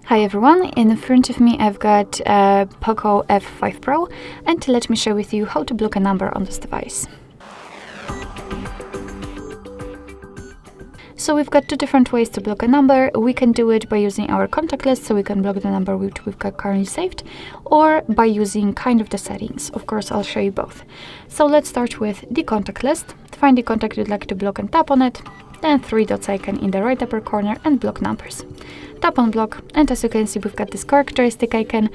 Hi everyone, in front of me I've got POCO F5 Pro, and let me share with you how to block a number on this device. So we've got two different ways to block a number. We can do it by using our contact list, so we can block the number which we've got currently saved, or by using kind of the settings. Of course, I'll show you both. So let's start with the contact list. Find the contact you'd like to block and tap on it, then three dots icon in the right upper corner and block numbers. Tap on block, and as you can see, we've got this characteristic icon,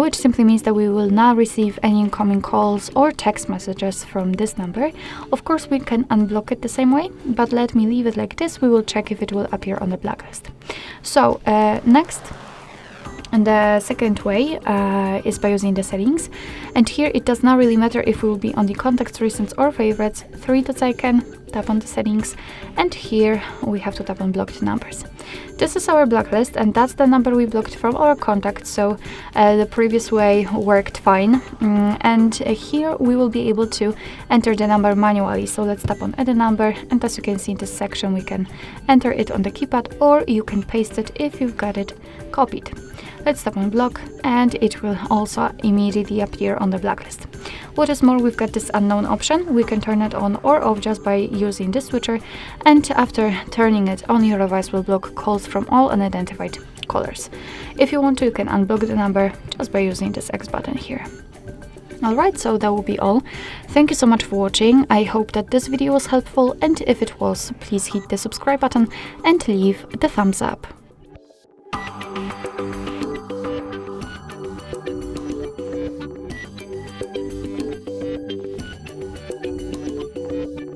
which simply means that we will not receive any incoming calls or text messages from this number. Of course, we can unblock it the same way, but let me leave it like this. We will check if it will appear on the blacklist. So next, and the second way is by using the settings, and here it does not really matter if we will be on the contacts, recents or favorites. Three dots icon, tap on the settings, and here we have to tap on blocked numbers. This is our blacklist, and that's the number we blocked from our contacts, so the previous way worked fine. And here we will be able to enter the number manually, so let's tap on add a number, and as you can see in this section we can enter it on the keypad, or you can paste it if you've got it copied. Let's tap on block, and it will also immediately appear on the blacklist. What is more, we've got this unknown option. We can turn it on or off just by using this switcher, and after turning it on, your device will block calls from all unidentified callers. If you want to, you can unblock the number just by using this X button here. Alright, so that will be all. Thank you so much for watching. I hope that this video was helpful, and if it was, please hit the subscribe button and leave the thumbs up.